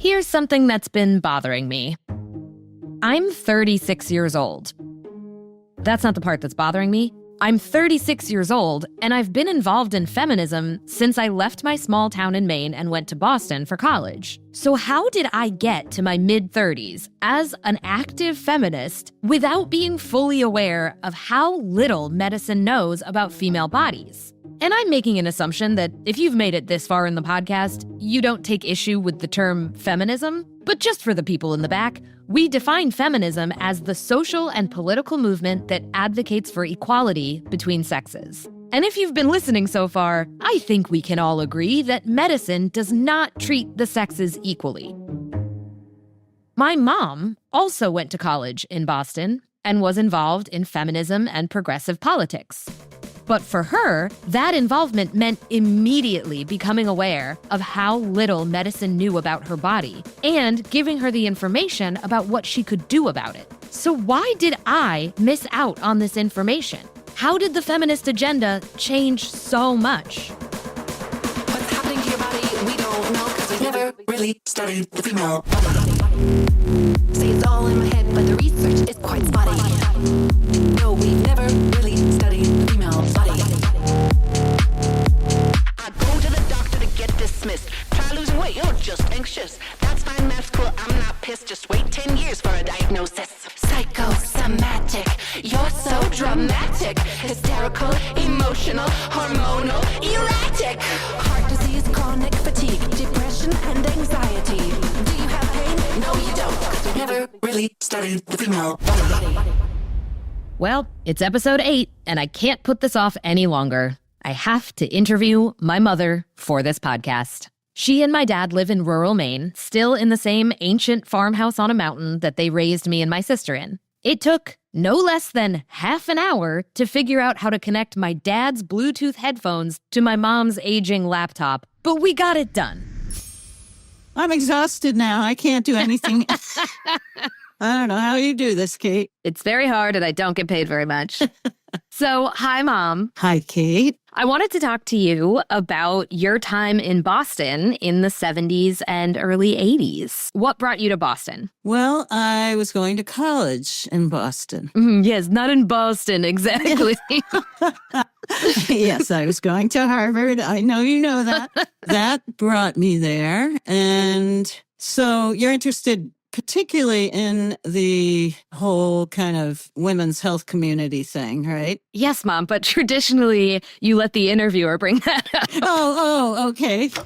Here's something that's been bothering me. I'm 36 years old. That's not the part that's bothering me. I'm 36 years old, and I've been involved in feminism since I left my small town in Maine and went to Boston for college. So how did I get to my mid-30s as an active feminist without being fully aware of how little medicine knows about female bodies? And I'm making an assumption that if you've made it this far in the podcast, you don't take issue with the term feminism. But just for the people in the back, we define feminism as the social and political movement that advocates for equality between sexes. And if you've been listening so far, I think we can all agree that medicine does not treat the sexes equally. My mom also went to college in Boston and was involved in feminism and progressive politics. But for her, that involvement meant immediately becoming aware of how little medicine knew about her body and giving her the information about what she could do about it. So why did I miss out on this information? How did the feminist agenda change so much? What's happening to your body, we don't know, because we've never really studied the female body. Say it's all in my head, but the research is quite spotty. No, we've never really studied the female body. I go to the doctor to get dismissed. Try losing weight, you're just anxious. That's fine, that's cool, I'm not pissed. Just wait 10 years for a diagnosis. Psychosomatic, you're so dramatic. Hysterical, emotional, hormonal, erratic. Heart disease, chronic fatigue, depression and anxiety. Do you have pain? No, you don't, because we've never really studied the female body. Well, it's episode 8, and I can't put this off any longer. I have to interview my mother for this podcast. She and my dad live in rural Maine, still in the same ancient farmhouse on a mountain that they raised me and my sister in. It took no less than half an hour to figure out how to connect my dad's Bluetooth headphones to my mom's aging laptop, but we got it done. I'm exhausted now. I can't do anything. I don't know how you do this, Kate. It's very hard, and I don't get paid very much. So, hi, Mom. Hi, Kate. I wanted to talk to you about your time in Boston in the 70s and early 80s. What brought you to Boston? Well, I was going to college in Boston. Yes, not in Boston, exactly. Yes, I was going to Harvard. I know you know that. That brought me there. And so you're interested particularly in the whole kind of women's health community thing, right? Yes, Mom, but traditionally you let the interviewer bring that up. Oh, okay. So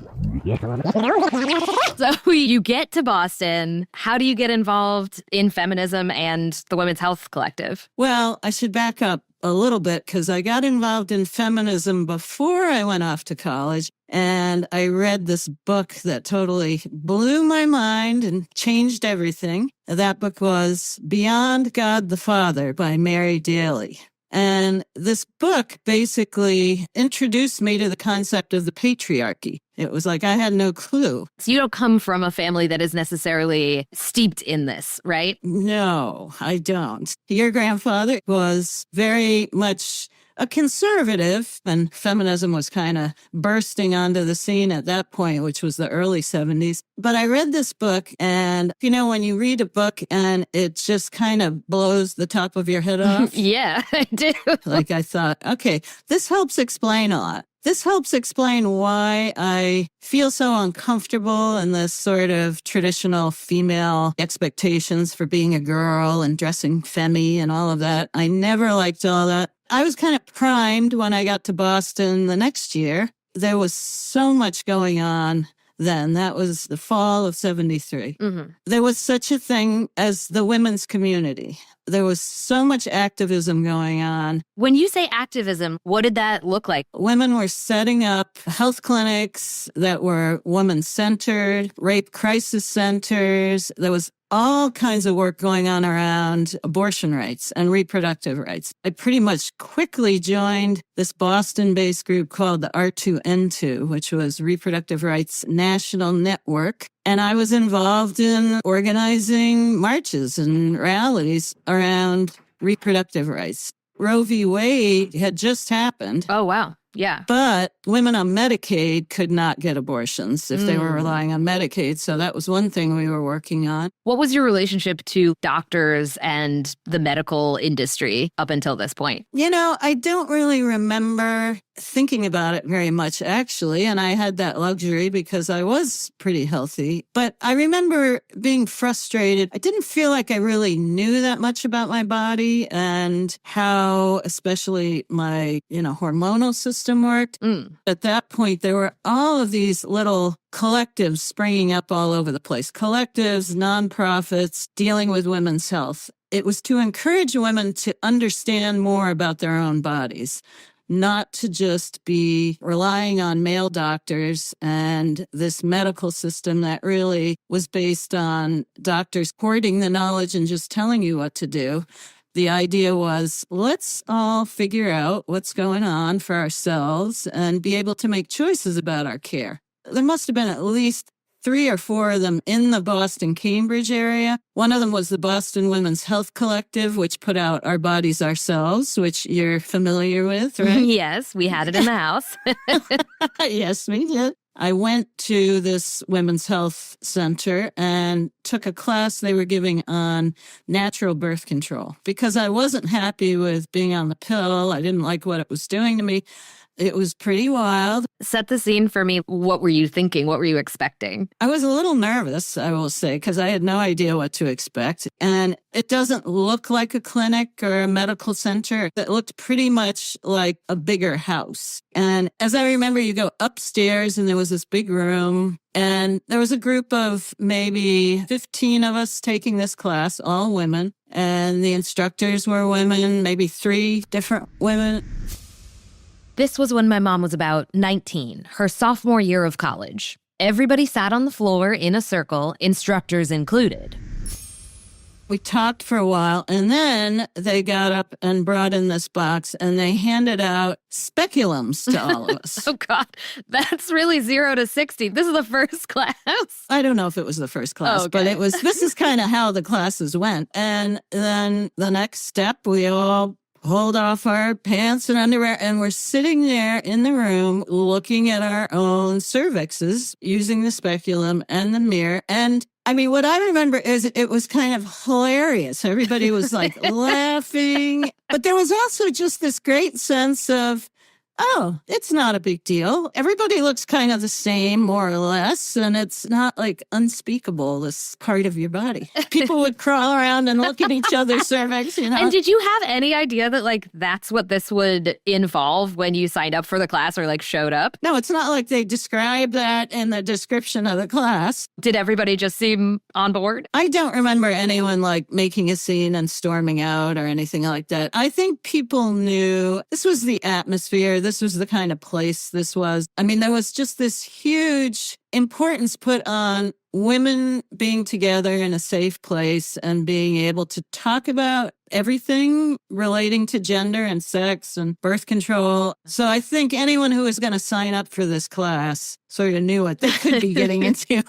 you get to Boston. How do you get involved in feminism and the Women's Health Collective? Well, I should back up a little bit because I got involved in feminism before I went off to college. And I read this book that totally blew my mind and changed everything. That book was Beyond God the Father by Mary Daly. And this book basically introduced me to the concept of the patriarchy. It was like I had no clue. So you don't come from a family that is necessarily steeped in this, right? No, I don't. Your grandfather was very much a conservative, and feminism was kind of bursting onto the scene at that point, which was the early 70s. But I read this book, and you know, when you read a book and it just kind of blows the top of your head off? Yeah, I do. Like I thought, okay, this helps explain a lot. This helps explain why I feel so uncomfortable in this sort of traditional female expectations for being a girl and dressing femmy and all of that. I never liked all that. I was kind of primed when I got to Boston the next year. There was so much going on then. That was the fall of 73. Mm-hmm. There was such a thing as the women's community. There was so much activism going on. When you say activism, what did that look like? Women were setting up health clinics that were woman-centered, rape crisis centers. There was all kinds of work going on around abortion rights and reproductive rights. I pretty much quickly joined this Boston-based group called the R2N2, which was Reproductive Rights National Network. And I was involved in organizing marches and rallies around reproductive rights. Roe v. Wade had just happened. Oh, wow. Yeah. But women on Medicaid could not get abortions if they were relying on Medicaid. So that was one thing we were working on. What was your relationship to doctors and the medical industry up until this point? I don't really remember thinking about it very much, actually. And I had that luxury because I was pretty healthy. But I remember being frustrated. I didn't feel like I really knew that much about my body and how, especially my, hormonal system worked. At that point, there were all of these little collectives springing up all over the place. Collectives, nonprofits, dealing with women's health. It was to encourage women to understand more about their own bodies, not to just be relying on male doctors and this medical system that really was based on doctors hoarding the knowledge and just telling you what to do. The idea was, let's all figure out what's going on for ourselves and be able to make choices about our care. There must have been at least 3 or 4 of them in the Boston, Cambridge area. One of them was the Boston Women's Health Collective, which put out Our Bodies Ourselves, which you're familiar with, right? Yes, we had it in the house. Yes, we did. I went to this women's health center and took a class they were giving on natural birth control because I wasn't happy with being on the pill. I didn't like what it was doing to me. It was pretty wild. Set the scene for me. What were you thinking? What were you expecting? I was a little nervous, I will say, because I had no idea what to expect. And it doesn't look like a clinic or a medical center. It looked pretty much like a bigger house. And as I remember, you go upstairs and there was this big room. And there was a group of maybe 15 of us taking this class, all women. And the instructors were women, maybe 3 different women. This was when my mom was about 19, her sophomore year of college. Everybody sat on the floor in a circle, instructors included. We talked for a while, and then they got up and brought in this box, and they handed out speculums to all of us. Oh, God. That's really 0 to 60. This is the first class. I don't know if it was the first class, but this is kind of how the classes went. And then the next step, we all pulled off our pants and underwear, and we're sitting there in the room looking at our own cervixes using the speculum and the mirror. And I mean, what I remember is it was kind of hilarious. Everybody was like laughing, but there was also just this great sense of, oh, it's not a big deal. Everybody looks kind of the same, more or less, and it's not like unspeakable, this part of your body. People would crawl around and look at each other's cervix, And did you have any idea that, that's what this would involve when you signed up for the class or, showed up? No, it's not like they described that in the description of the class. Did everybody just seem on board? I don't remember anyone, making a scene and storming out or anything like that. I think people knew this was the atmosphere. This was the kind of place this was. I mean, there was just this huge importance put on women being together in a safe place and being able to talk about everything relating to gender and sex and birth control. So I think anyone who was going to sign up for this class sort of knew what they could be getting into.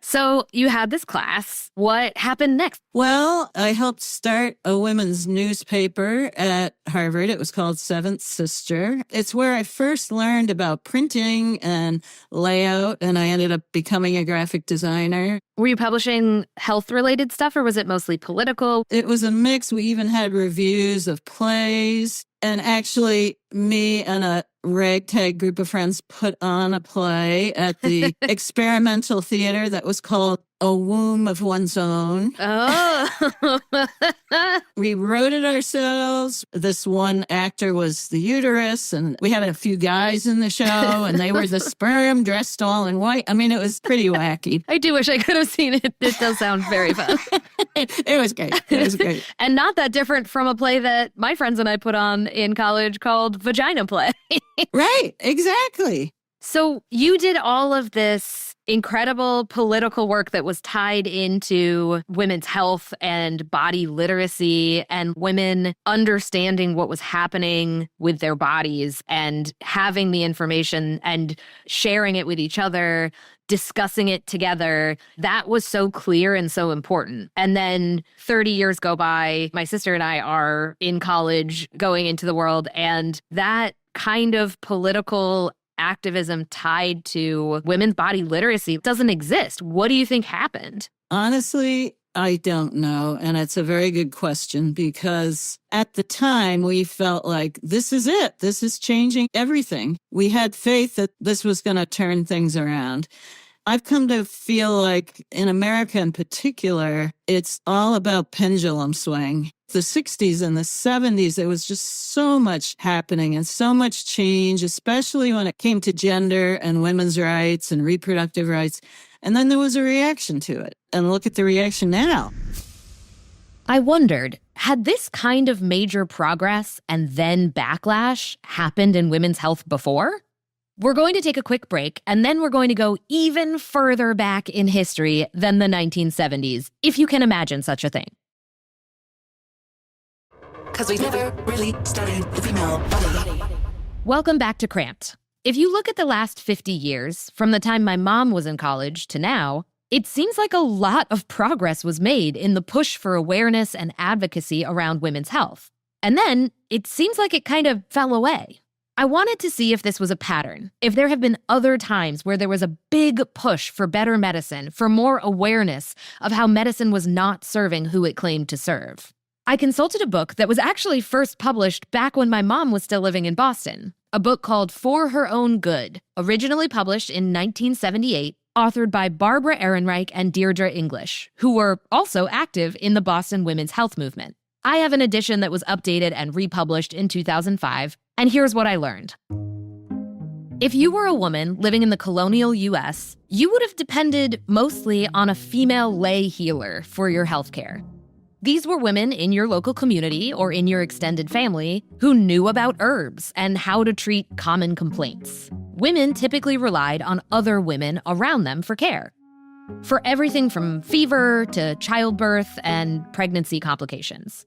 So you had this class. What happened next? Well, I helped start a women's newspaper at Harvard. It was called Seventh Sister. It's where I first learned about printing and layout, and I ended up becoming a graphic designer. Were you publishing health-related stuff, or was it mostly political? It was a mix. We even had reviews of plays. And actually, me and a ragtag group of friends put on a play at the experimental theater that was called A Womb of One's Own. Oh. We wrote it ourselves. This one actor was the uterus, and we had a few guys in the show, and they were the sperm dressed all in white. I mean, it was pretty wacky. I do wish I could have seen it. It does sound very fun. It was great. It was great. And not that different from a play that my friends and I put on in college called Vagina Play. Right, exactly. So you did all of this incredible political work that was tied into women's health and body literacy and women understanding what was happening with their bodies and having the information and sharing it with each other, discussing it together. That was so clear and so important. And then 30 years go by, my sister and I are in college going into the world, and that kind of political activism tied to women's body literacy doesn't exist. What do you think happened? Honestly, I don't know. And it's a very good question because at the time we felt like this is it. This is changing everything. We had faith that this was going to turn things around. I've come to feel like in America in particular, it's all about pendulum swing. The 60s and the 70s, there was just so much happening and so much change, especially when it came to gender and women's rights and reproductive rights. And then there was a reaction to it. And look at the reaction now. I wondered, had this kind of major progress and then backlash happened in women's health before? We're going to take a quick break, and then we're going to go even further back in history than the 1970s, if you can imagine such a thing. Cause we never really studied the female body. Welcome back to Cramped. If you look at the last 50 years, from the time my mom was in college to now, it seems like a lot of progress was made in the push for awareness and advocacy around women's health. And then it seems like it kind of fell away. I wanted to see if this was a pattern, if there have been other times where there was a big push for better medicine, for more awareness of how medicine was not serving who it claimed to serve. I consulted a book that was actually first published back when my mom was still living in Boston, a book called For Her Own Good, originally published in 1978, authored by Barbara Ehrenreich and Deirdre English, who were also active in the Boston women's health movement. I have an edition that was updated and republished in 2005, and here's what I learned. If you were a woman living in the colonial U.S., you would have depended mostly on a female lay healer for your healthcare. These were women in your local community or in your extended family who knew about herbs and how to treat common complaints. Women typically relied on other women around them for care, for everything from fever to childbirth and pregnancy complications.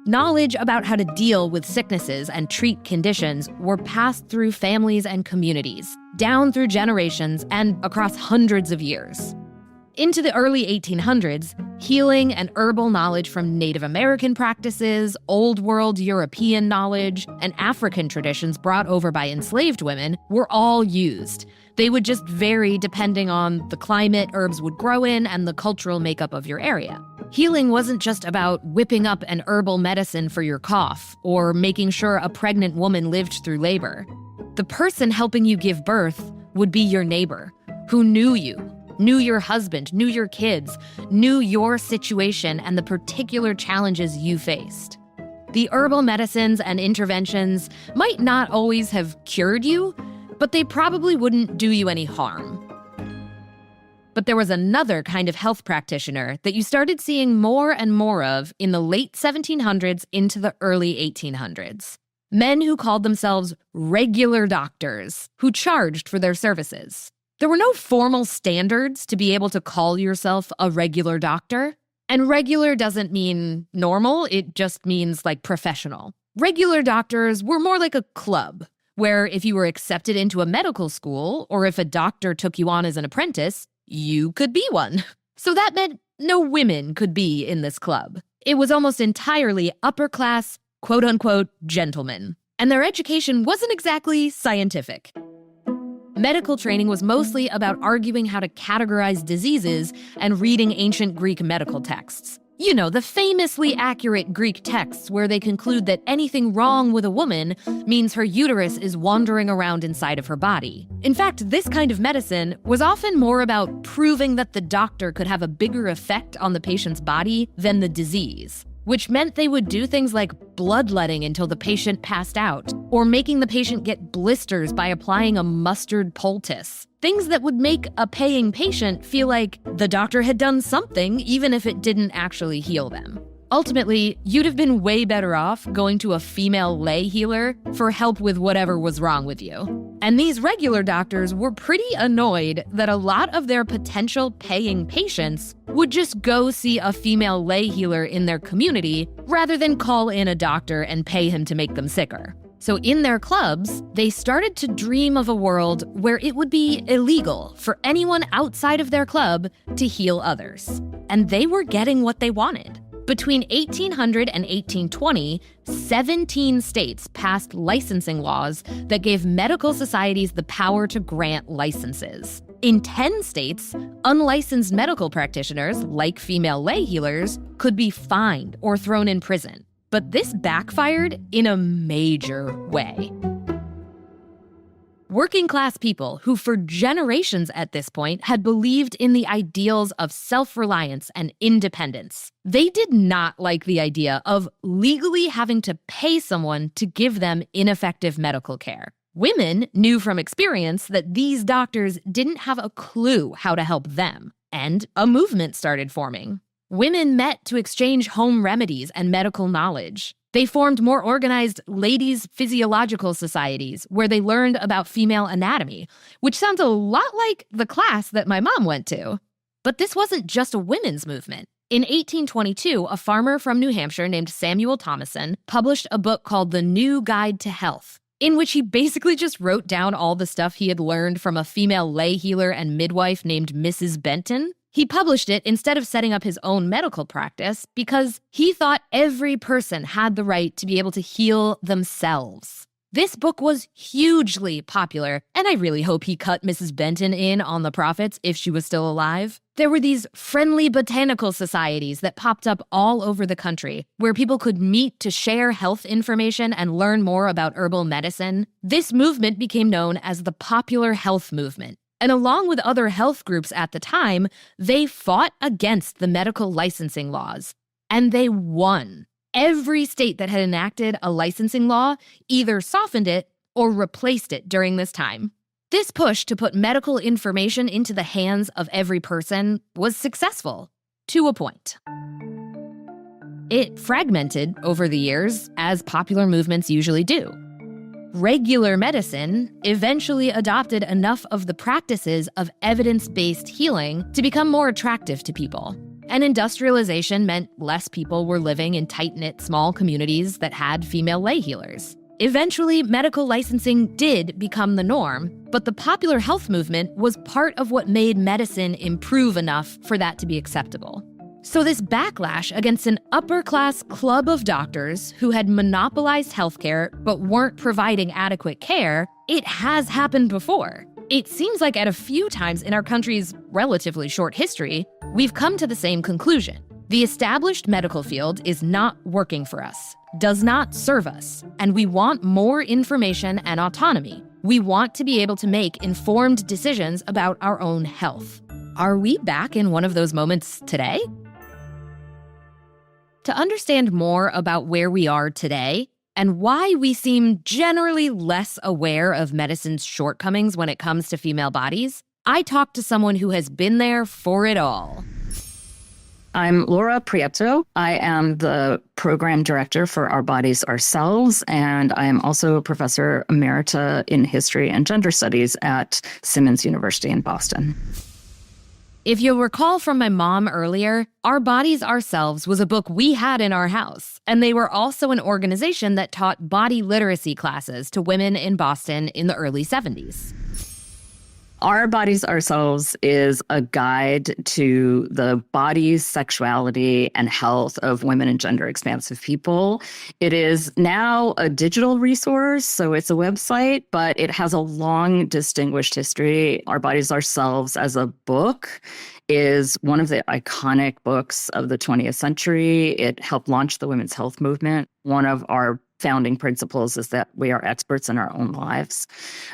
Knowledge about how to deal with sicknesses and treat conditions were passed through families and communities, down through generations and across hundreds of years. Into the early 1800s, healing and herbal knowledge from Native American practices, Old World European knowledge, and African traditions brought over by enslaved women were all used. They would just vary depending on the climate herbs would grow in and the cultural makeup of your area. Healing wasn't just about whipping up an herbal medicine for your cough or making sure a pregnant woman lived through labor. The person helping you give birth would be your neighbor, who knew you, knew your husband, knew your kids, knew your situation and the particular challenges you faced. The herbal medicines and interventions might not always have cured you, but they probably wouldn't do you any harm. But there was another kind of health practitioner that you started seeing more and more of in the late 1700s into the early 1800s. Men who called themselves regular doctors, who charged for their services. There were no formal standards to be able to call yourself a regular doctor. And regular doesn't mean normal, it just means like professional. Regular doctors were more like a club, where if you were accepted into a medical school, or if a doctor took you on as an apprentice, you could be one. So that meant no women could be in this club. It was almost entirely upper-class, quote-unquote, gentlemen. And their education wasn't exactly scientific. Medical training was mostly about arguing how to categorize diseases and reading ancient Greek medical texts. You know, the famously accurate Greek texts where they conclude that anything wrong with a woman means her uterus is wandering around inside of her body. In fact, this kind of medicine was often more about proving that the doctor could have a bigger effect on the patient's body than the disease, which meant they would do things like bloodletting until the patient passed out, or making the patient get blisters by applying a mustard poultice. Things that would make a paying patient feel like the doctor had done something, even if it didn't actually heal them. Ultimately, you'd have been way better off going to a female lay healer for help with whatever was wrong with you. And these regular doctors were pretty annoyed that a lot of their potential paying patients would just go see a female lay healer in their community rather than call in a doctor and pay him to make them sicker. So in their clubs, they started to dream of a world where it would be illegal for anyone outside of their club to heal others. And they were getting what they wanted. Between 1800 and 1820, 17 states passed licensing laws that gave medical societies the power to grant licenses. In 10 states, unlicensed medical practitioners, like female lay healers, could be fined or thrown in prison. But this backfired in a major way. Working-class people who for generations at this point had believed in the ideals of self-reliance and independence. They did not like the idea of legally having to pay someone to give them ineffective medical care. Women knew from experience that these doctors didn't have a clue how to help them, and a movement started forming. Women met to exchange home remedies and medical knowledge. They formed more organized ladies' physiological societies where they learned about female anatomy, which sounds a lot like the class that my mom went to. But this wasn't just a women's movement. In 1822, a farmer from New Hampshire named Samuel Thomason published a book called The New Guide to Health, in which he basically just wrote down all the stuff he had learned from a female lay healer and midwife named Mrs. Benton. He published it instead of setting up his own medical practice because he thought every person had the right to be able to heal themselves. This book was hugely popular, and I really hope he cut Mrs. Benton in on the profits if she was still alive. There were these friendly botanical societies that popped up all over the country where people could meet to share health information and learn more about herbal medicine. This movement became known as the Popular Health Movement. And along with other health groups at the time, they fought against the medical licensing laws. And they won. Every state that had enacted a licensing law either softened it or replaced it during this time. This push to put medical information into the hands of every person was successful, to a point. It fragmented over the years, as popular movements usually do. Regular medicine eventually adopted enough of the practices of evidence-based healing to become more attractive to people. And industrialization meant less people were living in tight-knit small communities that had female lay healers. Eventually, medical licensing did become the norm, but the popular health movement was part of what made medicine improve enough for that to be acceptable. So this backlash against an upper-class club of doctors who had monopolized healthcare but weren't providing adequate care, it has happened before. It seems like at a few times in our country's relatively short history, we've come to the same conclusion. The established medical field is not working for us, does not serve us, and we want more information and autonomy. We want to be able to make informed decisions about our own health. Are we back in one of those moments today? To understand more about where we are today and why we seem generally less aware of medicine's shortcomings when it comes to female bodies, I talked to someone who has been there for it all. I'm Laura Prieto. I am the program director for Our Bodies, Ourselves, and I am also a professor emerita in history and gender studies at Simmons University in Boston. If you'll recall from my mom earlier, Our Bodies Ourselves was a book we had in our house, and they were also an organization that taught body literacy classes to women in Boston in the early 70s. Our Bodies Ourselves is a guide to the bodies, sexuality, and health of women and gender expansive people. It is now a digital resource, so it's a website, but it has a long, distinguished history. Our Bodies Ourselves as a book is one of the iconic books of the 20th century. It helped launch the women's health movement. One of our founding principles is that we are experts in our own lives.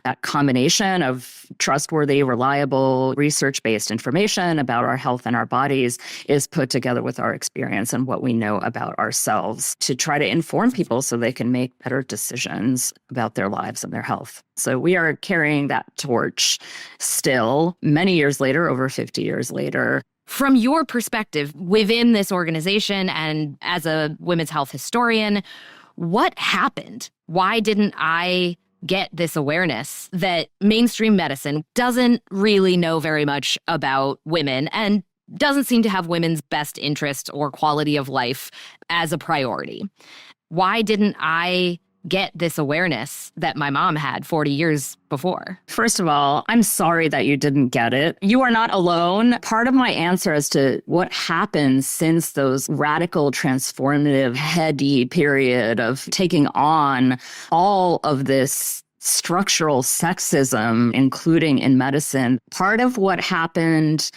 That combination of trustworthy, reliable, research-based information about our health and our bodies is put together with our experience and what we know about ourselves to try to inform people so they can make better decisions about their lives and their health. So we are carrying that torch still many years later, over 50 years later. From your perspective within this organization and as a women's health historian, what happened? Why didn't I get this awareness that mainstream medicine doesn't really know very much about women and doesn't seem to have women's best interest or quality of life as a priority? Why didn't I get this awareness that my mom had 40 years before? First of all, I'm sorry that you didn't get it. You are not alone. Part of my answer as to what happened since those radical, transformative, heady period of taking on all of this structural sexism, including in medicine, part of what happened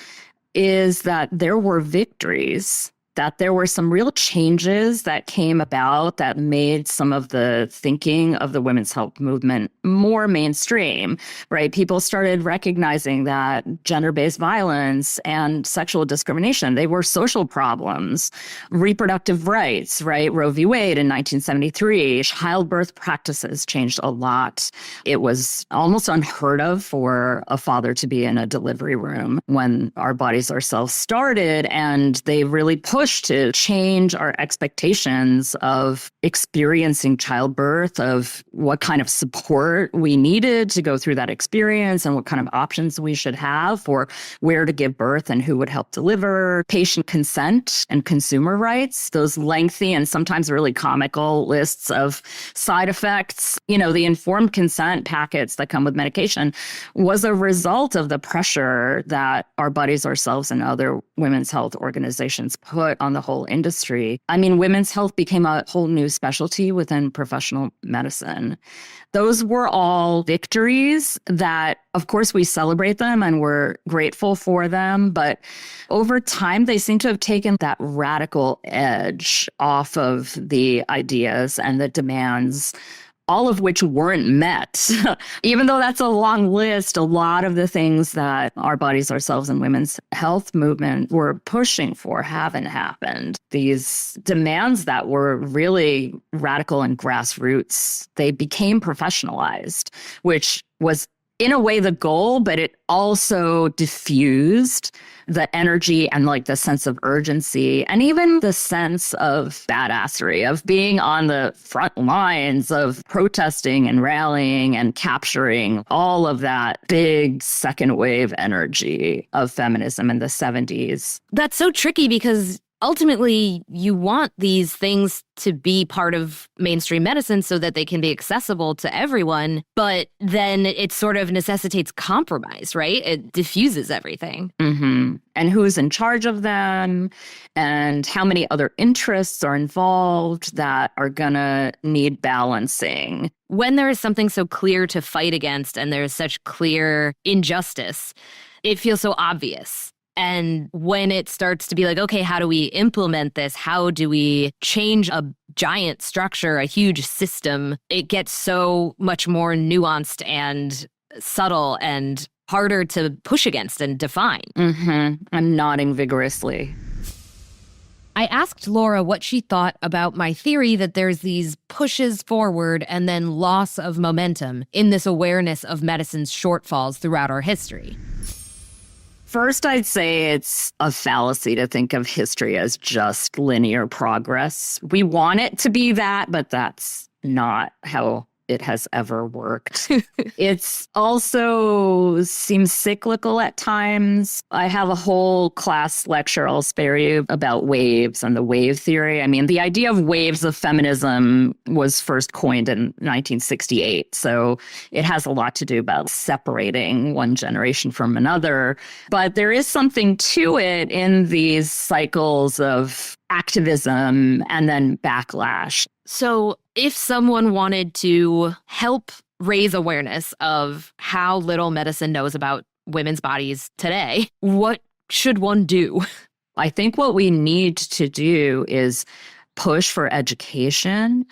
is that there were victories, that there were some real changes that came about that made some of the thinking of the women's health movement more mainstream, right? People started recognizing that gender-based violence and sexual discrimination, they were social problems. Reproductive rights, right? Roe v. Wade in 1973, childbirth practices changed a lot. It was almost unheard of for a father to be in a delivery room when Our Bodies, Our Selves started, and they really pushed to change our expectations of experiencing childbirth, of what kind of support we needed to go through that experience and what kind of options we should have for where to give birth and who would help deliver, patient consent and consumer rights, those lengthy and sometimes really comical lists of side effects. You know, the informed consent packets that come with medication was a result of the pressure that Our Bodies, Ourselves and other women's health organizations put on the whole industry. I mean, women's health became a whole new specialty within professional medicine. Those were all victories that, of course, we celebrate them and we're grateful for them. But over time, they seem to have taken that radical edge off of the ideas and the demands, all of which weren't met. Even though that's a long list, a lot of the things that Our Bodies, Ourselves and women's health movement were pushing for haven't happened. These demands that were really radical and grassroots, they became professionalized, which was in a way the goal, but it also diffused the energy and like the sense of urgency and even the sense of badassery, of being on the front lines of protesting and rallying and capturing all of that big second wave energy of feminism in the 70s. That's so tricky because ultimately, you want these things to be part of mainstream medicine so that they can be accessible to everyone, but then it sort of necessitates compromise, right? It diffuses everything. Mm-hmm. And who's in charge of them and how many other interests are involved that are going to need balancing. When there is something so clear to fight against and there's such clear injustice, it feels so obvious. And when it starts to be like, okay, how do we implement this? How do we change a giant structure, a huge system? It gets so much more nuanced and subtle and harder to push against and define. Mm-hmm. I'm nodding vigorously. I asked Laura what she thought about my theory that there's these pushes forward and then loss of momentum in this awareness of medicine's shortfalls throughout our history. First, I'd say it's a fallacy to think of history as just linear progress. We want it to be that, but that's not how it has ever worked. It's also seems cyclical at times. I have a whole class lecture I'll spare you about waves and the wave theory. I mean, the idea of waves of feminism was first coined in 1968. So it has a lot to do about separating one generation from another. But there is something to it in these cycles of activism and then backlash. So if someone wanted to help raise awareness of how little medicine knows about women's bodies today, what should one do? I think what we need to do is push for education.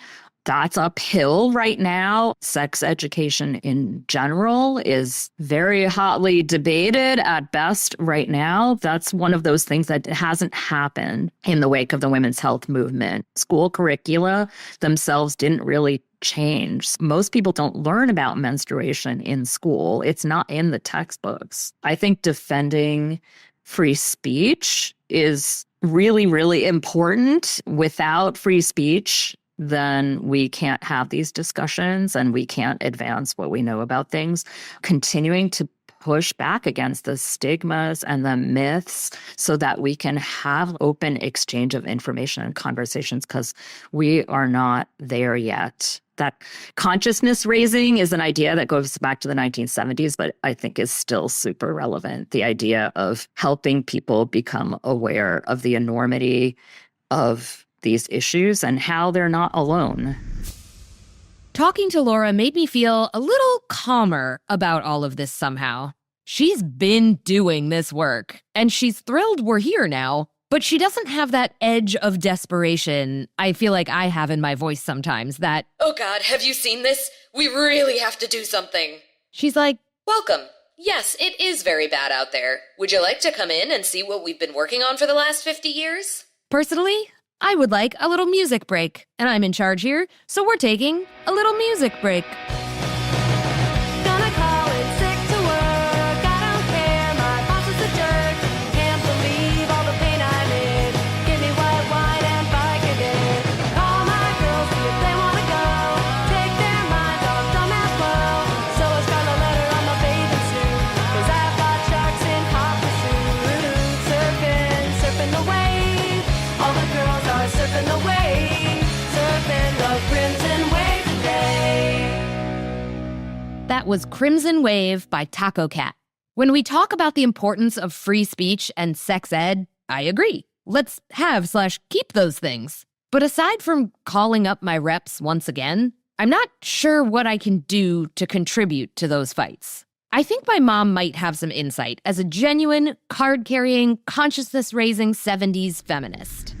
That's uphill right now. Sex education in general is very hotly debated at best right now. That's one of those things that hasn't happened in the wake of the women's health movement. School curricula themselves didn't really change. Most people don't learn about menstruation in school. It's not in the textbooks. I think defending free speech is really, really important. Without free speech, then we can't have these discussions and we can't advance what we know about things. Continuing to push back against the stigmas and the myths so that we can have open exchange of information and conversations, because we are not there yet. That consciousness raising is an idea that goes back to the 1970s, but I think is still super relevant. The idea of helping people become aware of the enormity of these issues and how they're not alone. Talking to Laura made me feel a little calmer about all of this somehow. She's been doing this work, and she's thrilled we're here now, but she doesn't have that edge of desperation I feel like I have in my voice sometimes, that, "Oh God, have you seen this? We really have to do something." She's like, "Welcome. Yes, it is very bad out there. Would you like to come in and see what we've been working on for the last 50 years? personally, I would like a little music break, and I'm in charge here, so we're taking a little music break. Gonna call it sick to work. I don't care, my boss is a jerk. Can't believe all the pain I'm in. Give me white wine and Vicodin it. Call my girls, see if they wanna go. Take their minds off dumb ass flow. So I start a letter on my bathing suit. 'Cause I've got sharks in hot pursuit. Surfing the wave. All the girls are surfing the wave. Surfing the crimson wave today. That was Crimson Wave by Taco Cat. When we talk about the importance of free speech and sex ed, I agree. Let's have/keep those things. But aside from calling up my reps once again, I'm not sure what I can do to contribute to those fights. I think my mom might have some insight as a genuine, card-carrying, consciousness-raising 70s feminist.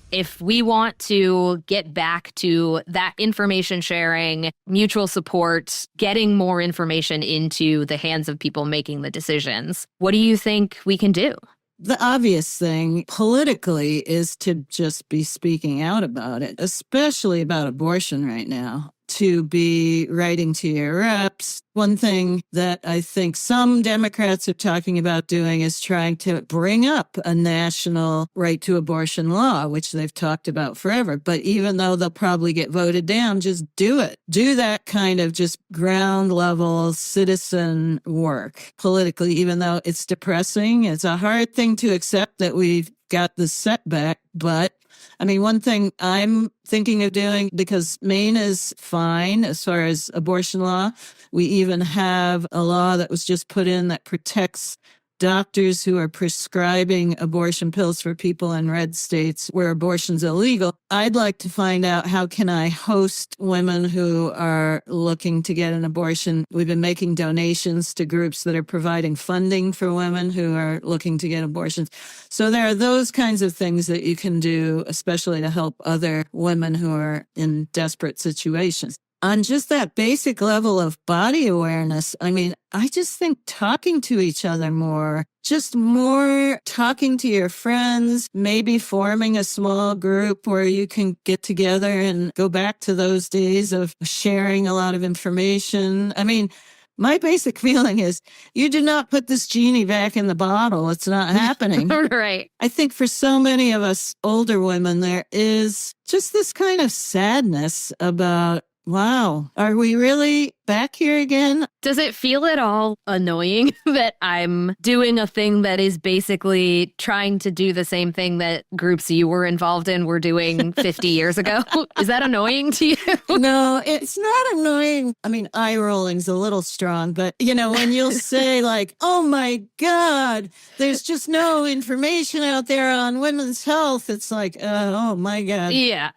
If we want to get back to that information sharing, mutual support, getting more information into the hands of people making the decisions, what do you think we can do? The obvious thing politically is to just be speaking out about it, especially about abortion right now, to be writing to your reps. One thing that I think some Democrats are talking about doing is trying to bring up a national right to abortion law, which they've talked about forever. But even though they'll probably get voted down, just do it. Do that kind of just ground level citizen work politically, even though it's depressing. It's a hard thing to accept that we've got this setback, but I mean, one thing I'm thinking of doing, because Maine is fine as far as abortion law. We even have a law that was just put in that protects doctors who are prescribing abortion pills for people in red states where abortion's illegal. I'd like to find out, how can I host women who are looking to get an abortion? We've been making donations to groups that are providing funding for women who are looking to get abortions. So there are those kinds of things that you can do, especially to help other women who are in desperate situations. On just that basic level of body awareness, I mean, I just think talking to each other more, just more talking to your friends, maybe forming a small group where you can get together and go back to those days of sharing a lot of information. I mean, my basic feeling is you do not put this genie back in the bottle. It's not happening. Right. I think for so many of us older women, there is just this kind of sadness about, wow, are we really back here again? Does it feel at all annoying that I'm doing a thing that is basically trying to do the same thing that groups you were involved in were doing 50 years ago? Is that annoying to you? No, it's not annoying. I mean, eye rolling's a little strong, but you know, when you'll say like, oh my God, there's just no information out there on women's health. It's like, oh my God. Yeah.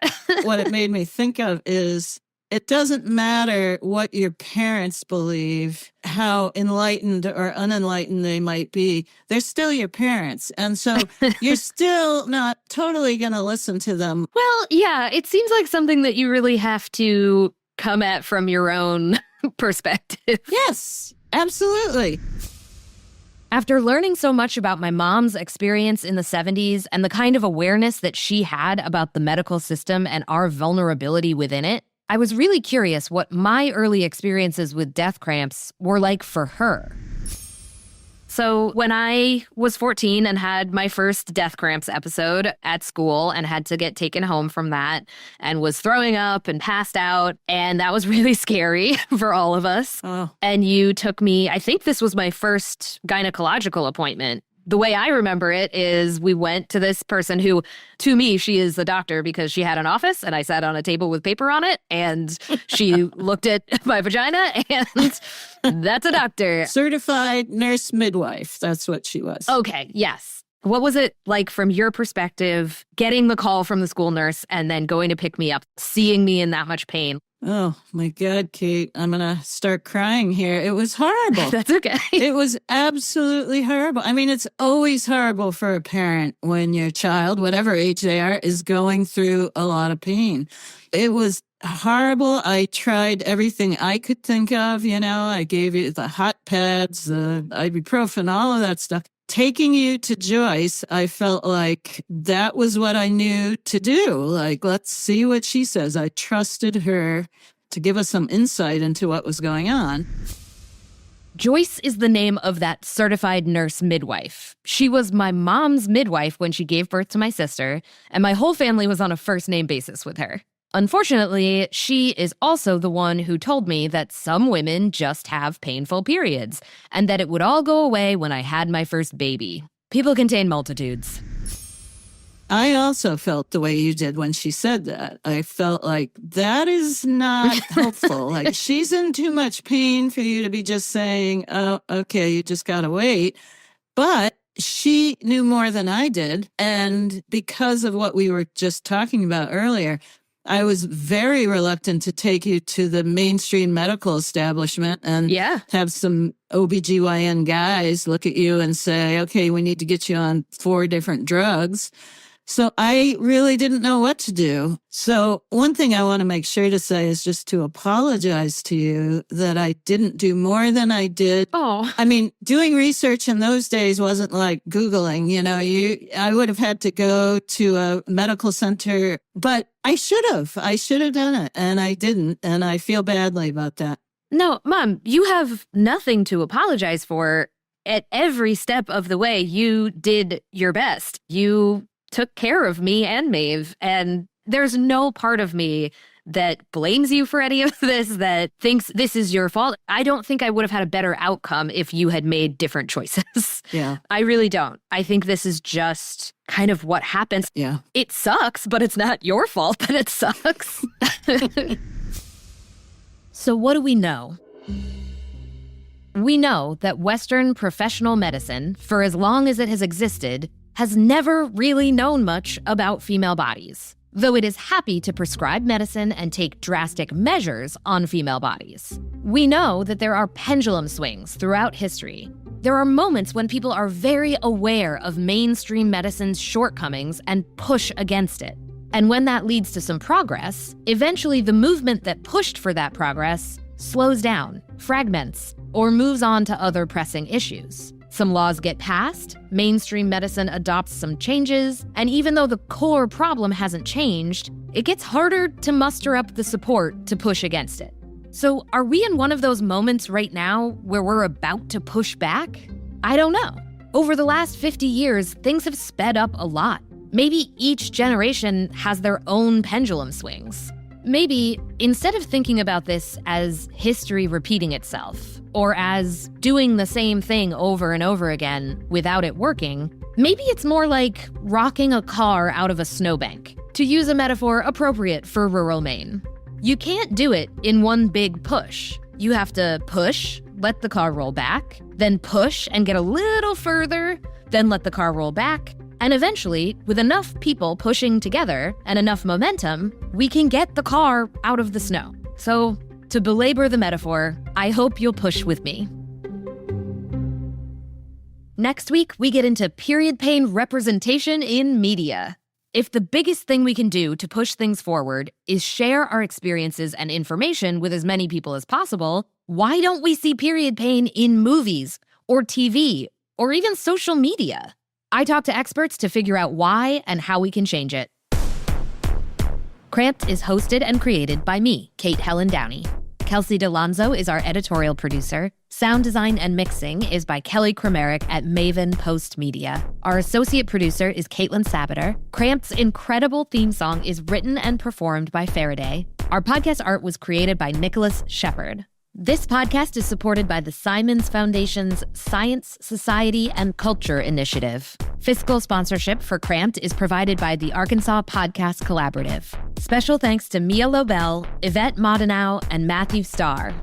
What it made me think of is, it doesn't matter what your parents believe, how enlightened or unenlightened they might be. They're still your parents. And so you're still not totally going to listen to them. Well, yeah, it seems like something that you really have to come at from your own perspective. Yes, absolutely. After learning so much about my mom's experience in the 70s and the kind of awareness that she had about the medical system and our vulnerability within it, I was really curious what my early experiences with death cramps were like for her. So when I was 14 and had my first death cramps episode at school and had to get taken home from that and was throwing up and passed out, and that was really scary for all of us. Oh. And you took me, I think this was my first gynecological appointment. The way I remember it is we went to this person who, to me, she is the doctor because she had an office and I sat on a table with paper on it and she looked at my vagina and that's a doctor. Certified nurse midwife. That's what she was. Okay, yes. What was it like from your perspective, getting the call from the school nurse and then going to pick me up, seeing me in that much pain? Oh, my God, Kate, I'm going to start crying here. It was horrible. That's okay. It was absolutely horrible. I mean, it's always horrible for a parent when your child, whatever age they are, is going through a lot of pain. It was horrible. I tried everything I could think of. I gave you the hot pads, the ibuprofen, all of that stuff. Taking you to Joyce, I felt like that was what I knew to do. Like, let's see what she says. I trusted her to give us some insight into what was going on. Joyce is the name of that certified nurse midwife. She was my mom's midwife when she gave birth to my sister, and my whole family was on a first-name basis with her. Unfortunately, she is also the one who told me that some women just have painful periods and that it would all go away when I had my first baby. People contain multitudes. I also felt the way you did when she said that. I felt like that is not helpful. Like, she's in too much pain for you to be just saying, oh, okay, you just got to wait. But she knew more than I did. And because of what we were just talking about earlier, I was very reluctant to take you to the mainstream medical establishment and have some OBGYN guys look at you and say, okay, we need to get you on 4 different drugs. So I really didn't know what to do. So one thing I want to make sure to say is just to apologize to you that I didn't do more than I did. Oh, I mean, doing research in those days wasn't like Googling, I would have had to go to a medical center, but I should have done it and I didn't. And I feel badly about that. no, Mom, you have nothing to apologize for. At every step of the way, you did your best. You took care of me and Maeve, and there's no part of me that blames you for any of this, that thinks this is your fault. I don't think I would have had a better outcome if you had made different choices. Yeah. I really don't. I think this is just kind of what happens. Yeah. It sucks, but it's not your fault that it sucks. So what do we know? We know that Western professional medicine, for as long as it has existed, has never really known much about female bodies, though it is happy to prescribe medicine and take drastic measures on female bodies. We know that there are pendulum swings throughout history. There are moments when people are very aware of mainstream medicine's shortcomings and push against it. And when that leads to some progress, eventually the movement that pushed for that progress slows down, fragments, or moves on to other pressing issues. Some laws get passed, mainstream medicine adopts some changes, and even though the core problem hasn't changed, it gets harder to muster up the support to push against it. So are we in one of those moments right now where we're about to push back? I don't know. Over the last 50 years, things have sped up a lot. Maybe each generation has their own pendulum swings. Maybe, instead of thinking about this as history repeating itself, or as doing the same thing over and over again without it working, maybe it's more like rocking a car out of a snowbank, to use a metaphor appropriate for rural Maine. You can't do it in one big push. You have to push, let the car roll back, then push and get a little further, then let the car roll back, and eventually, with enough people pushing together and enough momentum, we can get the car out of the snow. So, to belabor the metaphor, I hope you'll push with me. Next week, we get into period pain representation in media. If the biggest thing we can do to push things forward is share our experiences and information with as many people as possible, why don't we see period pain in movies or TV or even social media? I talk to experts to figure out why and how we can change it. Cramped is hosted and created by me, Kate Helen Downey. Kelsey DeLonzo is our editorial producer. Sound design and mixing is by Kelly Kramerick at Maven Post Media. Our associate producer is Caitlin Sabater. Cramped's incredible theme song is written and performed by Faraday. Our podcast art was created by Nicholas Shepard. This podcast is supported by the Simons Foundation's Science, Society, and Culture Initiative. Fiscal sponsorship for Cramped is provided by the Arkansas Podcast Collaborative. Special thanks to Mia Lobel, Yvette Modenow, and Matthew Starr.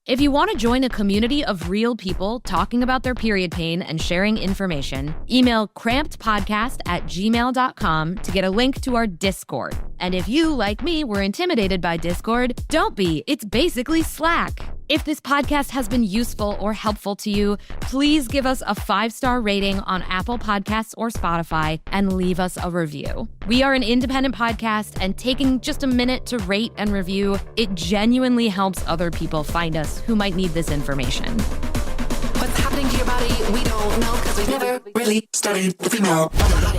If you want to join a community of real people talking about their period pain and sharing information, email crampedpodcast@gmail.com to get a link to our Discord. And if you, like me, were intimidated by Discord, don't be. It's basically Slack. If this podcast has been useful or helpful to you, please give us a 5-star rating on Apple Podcasts or Spotify and leave us a review. We are an independent podcast, and taking just a minute to rate and review, it genuinely helps other people find us who might need this information. What's happening to your body? We don't know because we've never really studied the female body.